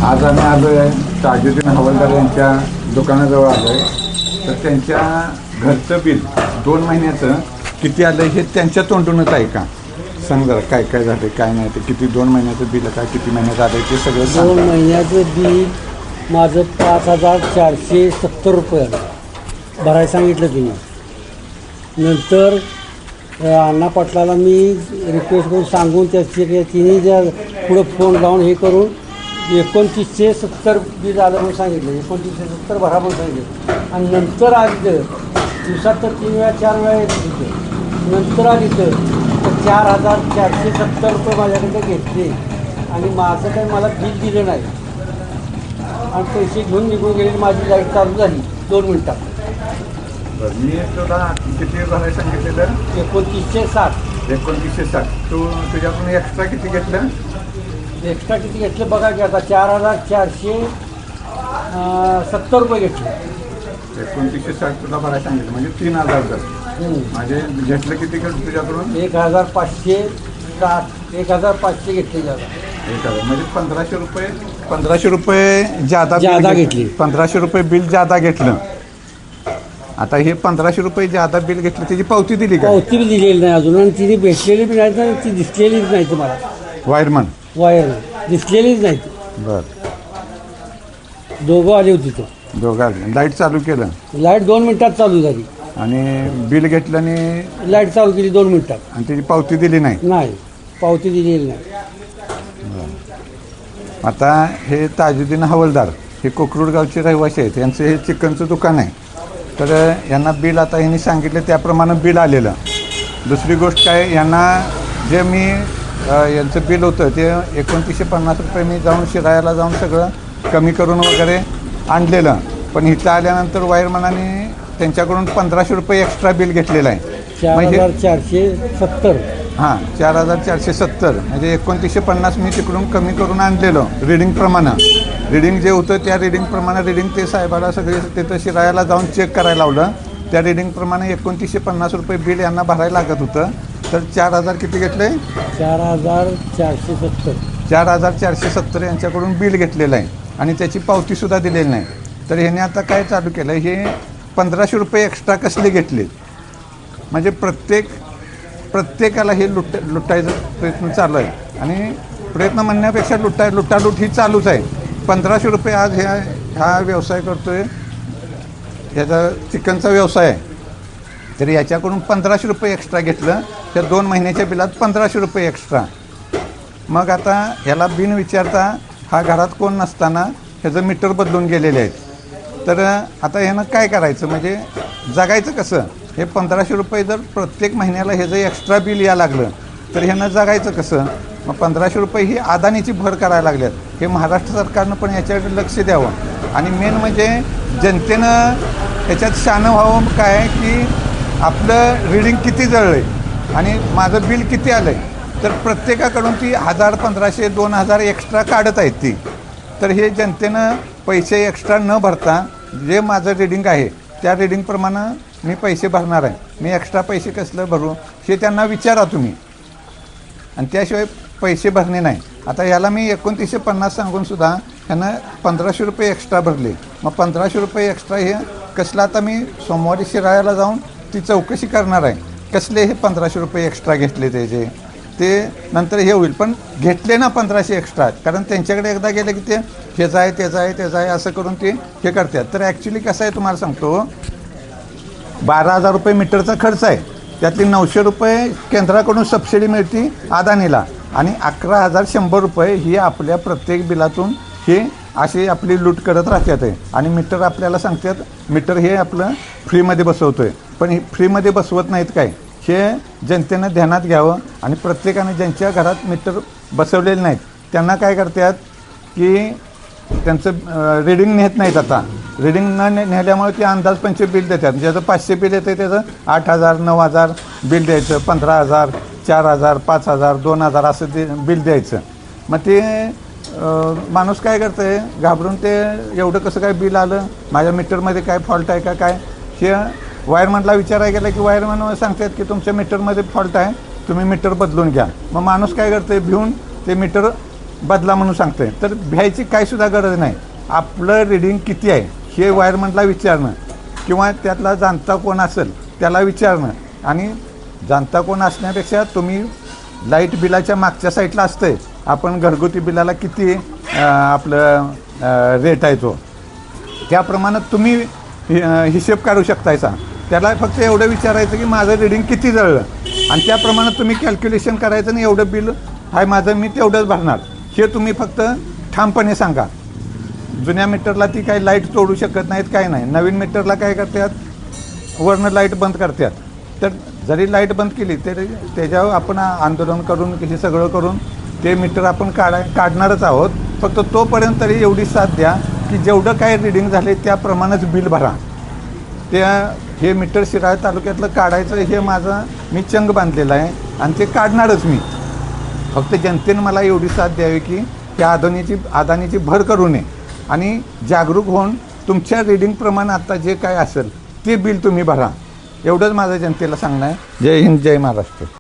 आज आम्ही आलो आहे ताजुद्दीन हवालदार यांच्या दुकानाजवळ आलो आहे. तर त्यांच्या घरचं बिल 2 महिन्याचं किती आलं हे त्यांच्या तोंडूनच आहे का? सांग जरा काय काय झालं काय नाही ते, किती 2 महिन्याचं बिल काय किती महिन्याचं आलं ते सगळं सांग. 2 महिन्याचं बिल माझं 5,470 रुपये आलं भरायला सांगितलं तिने. नंतर अण्णा पाटलाला मी रिक्वेस्ट करून सांगून त्याची तिने ज्या पुढं फोन लावून हे करून 2970 बिल आलं म्हणून सांगितलं. 2970 भरा म्हणून सांगितलं. आणि नंतर आली दिवसात तर 3 वेळा 4 वेळा येत होते. नंतर आली तर 4,470 रुपये माझ्याकडे घेतले आणि माझं काही मला बिल दिलं नाही आणि पैसे घेऊन निघून गेले. माझी लाईट चालू झाली 2 मिनटात. मी तुला किती भरायला सांगितलेलं? 2960. 2960. तू तुझ्याकडून एक्स्ट्रा किती घेतलं? एक्स्ट्रा किती घेतलं बघा की आता 4,470 रुपये घेतले. 2960 तुला भरायला सांगितलं म्हणजे 3,000 जर माझे घेतलं किती घेतलं तुझ्याकडून? 1,560 1,500 घेतले जातात. 1,000 म्हणजे 1,500 रुपये जादा घेतली. 1,500 रुपये बिल जादा घेतलं. आता हे 1,500 रुपये जादा बिल घेतलं त्याची पावती दिली का? पावती बी दिलेली नाही अजून आणि तिने भेटलेली बी नाही तर ती दिसलेलीच नाही तुम्हाला. वायरमन वायर दिसलेलीच नाही. बर दोघं आले होते तो. दोघा लाईट चालू केलं लाईट 2 मिनिटात चालू झाली आणि बिल घेतलं आणि लाईट चालू केली 2 मिनिटात. आणि त्याची पावती दिली नाही. पावती दिलेली नाही. आता हे ताजुद्दीन हवालदार हे कोकरूड गावचे रहिवासी आहेत. यांचं हे चिकनचं दुकान आहे. तर यांना बिल आता ह्यांनी सांगितलं त्याप्रमाणे बिल आलेलं. दुसरी गोष्ट काय, यांना जे मी यांचं बिल होतं ते 2950 रुपये मी जाऊन शिरायाला जाऊन सगळं कमी करून वगैरे आणलेलं. पण इथं आल्यानंतर वायरमनाने त्यांच्याकडून 1,500 रुपये एक्स्ट्रा बिल घेतलेलं आहे. 4,470. हां 4,470 म्हणजे 2950 मी तिकडून कमी करून आणलेलं रिडिंगप्रमाणे. रिडिंग जे होतं त्या रिडिंगप्रमाणे रिडिंग ते साहेबाला सगळे तिथं शिरायाला जाऊन चेक करायला लावलं. त्या रिडिंगप्रमाणे 2950 रुपये बिल यांना भरायला लागत होतं. तर 4,000 किती घेतले? 4,470. 4,470 यांच्याकडून बिल घेतलेलं आहे आणि त्याची पावतीसुद्धा दिलेली नाही. तर ह्याने आता काय चालू केलं आहे, हे 1,500 रुपये एक्स्ट्रा कसले घेतले म्हणजे प्रत्येकाला हे लुटायचा प्रयत्न चालू आहे. आणि प्रयत्न म्हणण्यापेक्षा लुटालूट ही चालूच आहे. 1,500 रुपये आज हा व्यवसाय करतो आहे, ह्याचा चिकनचा व्यवसाय आहे. तर याच्याकडून 1,500 रुपये एक्स्ट्रा घेतलं. त्या 2 महिन्याच्या बिलात 1,500 रुपये एक्स्ट्रा. मग आता ह्याला बिन विचारता हा घरात कोण नसताना ह्याचं मीटर बदलून गेलेले आहेत. तर आता ह्यानं काय करायचं म्हणजे जगायचं कसं? हे 1,500 रुपये जर प्रत्येक महिन्याला ह्याचं एक्स्ट्रा बिल यायला लागलं तर ह्यानं जगायचं कसं? मग 1,500 रुपये ही अदानीची भर करायला लागल्यात. हे महाराष्ट्र सरकारनं पण याच्याकडे लक्ष द्यावं. आणि मेन म्हणजे जनतेनं ह्याच्यात शहाणं व्हावं काय की आपलं रिडिंग किती जळलं आहे आणि माझं बिल किती आलं आहे. तर प्रत्येकाकडून ती 1,000 1,500 2,000 एक्स्ट्रा काढत आहेत ती. तर हे जनतेनं पैसे एक्स्ट्रा न भरता जे माझं रिडिंग आहे त्या रिडिंगप्रमाणे मी पैसे भरणार आहे. मी एक्स्ट्रा पैसे कसलं भरू हे त्यांना विचारा तुम्ही. आणि त्याशिवाय पैसे भरणे नाही. आता ह्याला मी 2950 सांगूनसुद्धा ह्यानं 1,500 रुपये एक्स्ट्रा भरले. मग 1,500 रुपये एक्स्ट्रा हे कसलं आता मी सोमवारी शिरायाला जाऊन ती चौकशी करणार आहे. कसले हे 1,500 रुपये एक्स्ट्रा घेतले ते नंतर हे होईल. पण घेतले ना 1,500 एक्स्ट्रा, कारण त्यांच्याकडे एकदा गेले की ते ह्याचं आहे त्याचं आहे असं करून ते हे करतात. तर ॲक्च्युली कसं आहे तुम्हाला सांगतो, 12,000 रुपये मीटरचा खर्च आहे. त्यातली 900 रुपये केंद्राकडून सबसिडी मिळते अदानीला आणि 11,100 रुपये ही आपल्या प्रत्येक बिलातून हे अशी आपली लूट करत राहतात आहे. आणि मीटर आपल्याला सांगतात मीटर हे आपलं फ्रीमध्ये बसवतो आहे. पण हे फ्रीमध्ये बसवत नाहीत काय, हे जनतेनं ध्यानात घ्यावं. आणि प्रत्येकाने ज्यांच्या घरात मीटर बसवलेले नाहीत त्यांना काय करतात की त्यांचं रिडिंग नेत नाहीत. आता रिडिंग न नेल्यामुळे ते अंदाजपंचे बिल देतात. ज्याचं 500 बिल येतं त्याचं 8,000 9,000 बिल द्यायचं, 15,000 4,000 5,000 2,000 असं ते बिल द्यायचं. मग ते माणूस काय करतं आहे घाबरून ते एवढं कसं काय बिल आलं, माझ्या मीटरमध्ये काय फॉल्ट आहे का काय, हे वायरमनला विचारायला गेलं की वायरमन सांगतात की तुमच्या मीटरमध्ये फॉल्ट आहे, तुम्ही मीटर बदलून घ्या. मग माणूस काय करते भिवून ते मीटर बदला म्हणून सांगतोय, तर भ्यायची काय सुद्धा गरज नाही. आपलं रिडिंग किती आहे हे वायरमनला विचारणं किंवा त्यातला जाणता कोण असेल त्याला विचारणं, आणि जाणता कोण असण्यापेक्षा तुम्ही लाईट बिलाच्या मागच्या साईडला असतंय आपण घरगुती बिलाला किती आपलं रेट आहे तो, त्याप्रमाणे तुम्ही हिशेब काढू शकतायचा. त्याला फक्त एवढं विचारायचं की माझं रिडिंग किती जळलं, आणि त्याप्रमाणे तुम्ही कॅल्क्युलेशन करायचं आणि एवढं बिल आहे माझं मी तेवढंच भरणार हे तुम्ही फक्त ठामपणे सांगा. जुन्या मीटरला ती काही लाईट तोडू शकत नाहीत, काय नाही. नवीन मीटरला काय करतात, वरनं लाईट बंद करतात. तर जरी लाईट बंद केली तरी त्याच्यावर आपण आंदोलन करून हे सगळं करून ते मीटर आपण काढणारच आहोत. फक्त तोपर्यंत तरी एवढी साथ द्या की जेवढं काय रिडिंग झाले त्याप्रमाणेच बिल भरा. हे मीटर शिराळा तालुक्यातलं काढायचं हे माझं मी चंग बांधलेलं आहे आणि ते काढणारच मी. फक्त जनतेनं मला एवढी साथ द्यावी की त्या अदानीची भर करू नये आणि जागरूक होऊन तुमच्या रिडिंगप्रमाणे आता जे काय असेल ते बिल तुम्ही भरा. एवढंच माझं जनतेला सांगणं आहे. जय हिंद, जय महाराष्ट्र.